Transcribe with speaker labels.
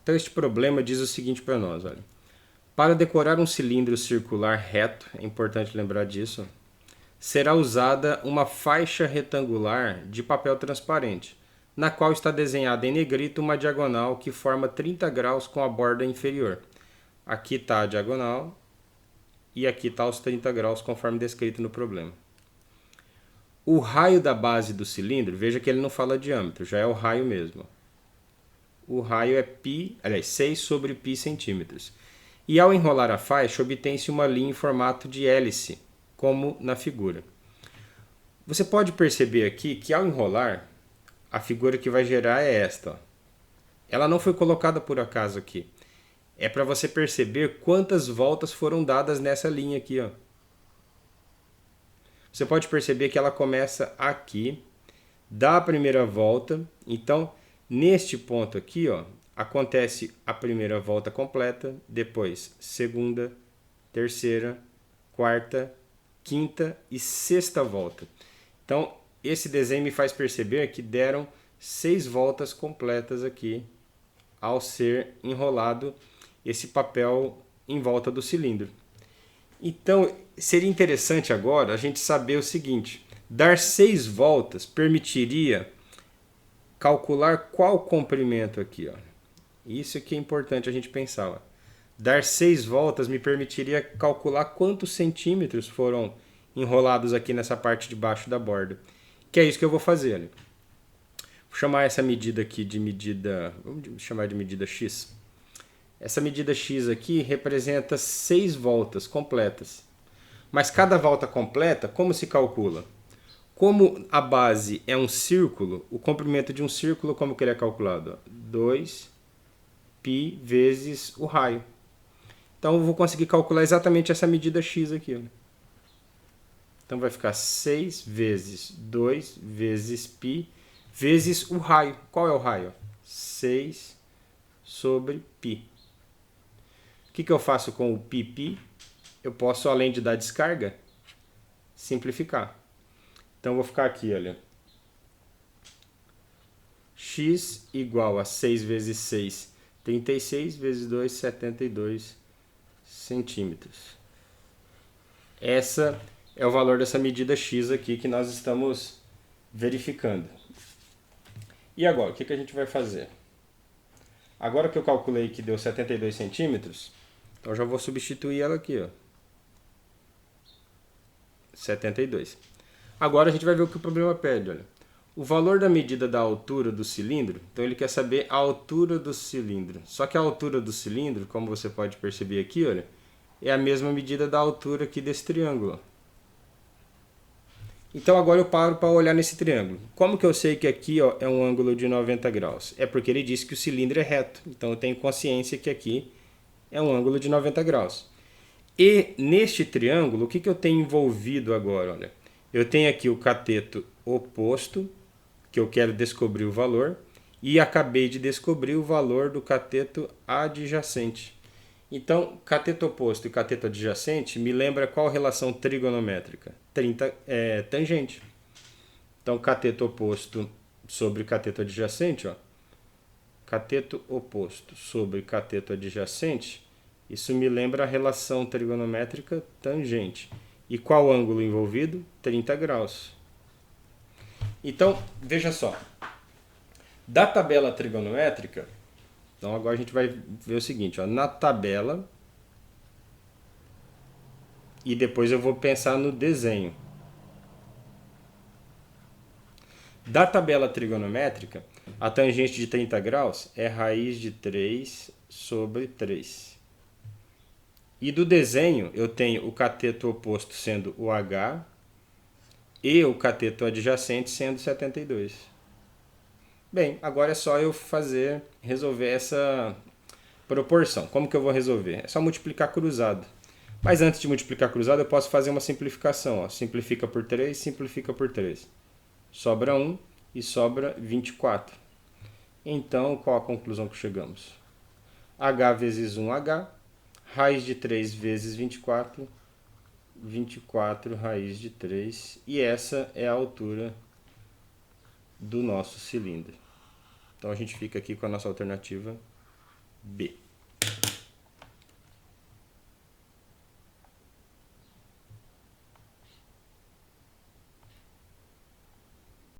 Speaker 1: Então este problema diz o seguinte para nós, olha. Para decorar um cilindro circular reto, é importante lembrar disso, será usada uma faixa retangular de papel transparente, na qual está desenhada em negrito uma diagonal que forma 30 graus com a borda inferior. Aqui está a diagonal e aqui está os 30 graus conforme descrito no problema. O raio da base do cilindro, veja que ele não fala diâmetro, já é o raio mesmo. O raio é π, aliás, 6 sobre π centímetros. E ao enrolar a faixa, obtém-se uma linha em formato de hélice, como na figura. Você pode perceber aqui que ao enrolar, a figura que vai gerar é esta. Ó. Ela não foi colocada por acaso aqui. É para você perceber quantas voltas foram dadas nessa linha aqui. Ó. Você pode perceber que ela começa aqui, dá a primeira volta. Então, neste ponto aqui, ó, acontece a primeira volta completa, depois segunda, terceira, quarta, quinta e sexta volta. Então, esse desenho me faz perceber que deram 6 voltas completas aqui ao ser enrolado esse papel em volta do cilindro. Então, seria interessante agora a gente saber o seguinte: dar 6 voltas permitiria calcular qual comprimento aqui. Ó. Isso que é importante a gente pensar. Ó. Dar 6 voltas me permitiria calcular quantos centímetros foram enrolados aqui nessa parte de baixo da borda. Que é isso que eu vou fazer. Olha. Vou chamar essa medida aqui de medida... Vamos chamar de medida X. Essa medida X aqui representa 6 voltas completas. Mas cada volta completa, como se calcula? Como a base é um círculo, o comprimento de um círculo, como que ele é calculado? 2π vezes o raio. Então eu vou conseguir calcular exatamente essa medida X aqui. Então vai ficar 6 vezes 2 vezes π vezes o raio. Qual é o raio? 6 sobre π. O que eu faço com o π? Eu posso, além de dar descarga, simplificar. Então eu vou ficar aqui, olha. X igual a 6 vezes 6, 36 vezes 2, 72 centímetros. Essa é o valor dessa medida X aqui que nós estamos verificando. E agora, o que a gente vai fazer? Agora que eu calculei que deu 72 centímetros, então eu já vou substituir ela aqui, ó. 72. Agora a gente vai ver o que o problema pede, olha. O valor da medida da altura do cilindro, então ele quer saber a altura do cilindro. Só que a altura do cilindro, como você pode perceber aqui, olha, é a mesma medida da altura aqui desse triângulo. Então agora eu paro para olhar nesse triângulo. Como que eu sei que aqui, ó, é um ângulo de 90 graus? É porque ele disse que o cilindro é reto. Então eu tenho consciência que aqui é um ângulo de 90 graus. E neste triângulo, o que eu tenho envolvido agora? Olha, eu tenho aqui o cateto oposto, que eu quero descobrir o valor, e acabei de descobrir o valor do cateto adjacente. Então, cateto oposto e cateto adjacente me lembra qual relação trigonométrica? Tangente. Então, cateto oposto sobre cateto adjacente, ó. Cateto oposto sobre cateto adjacente, isso me lembra a relação trigonométrica tangente. E qual ângulo envolvido? 30 graus. Então, veja só. Da tabela trigonométrica, então agora a gente vai ver o seguinte, ó, na tabela, e depois eu vou pensar no desenho. Da tabela trigonométrica, a tangente de 30 graus é raiz de 3 sobre 3. E do desenho, eu tenho o cateto oposto sendo o H e o cateto adjacente sendo 72. Bem, agora é só eu resolver essa proporção. Como que eu vou resolver? É só multiplicar cruzado. Mas antes de multiplicar cruzado, eu posso fazer uma simplificação. Ó. Simplifica por 3, simplifica por 3. Sobra 1 e sobra 24. Então, qual a conclusão que chegamos? H vezes 1H, raiz de 3 vezes 24, 24 raiz de 3. E essa é a altura do nosso cilindro. Então a gente fica aqui com a nossa alternativa B.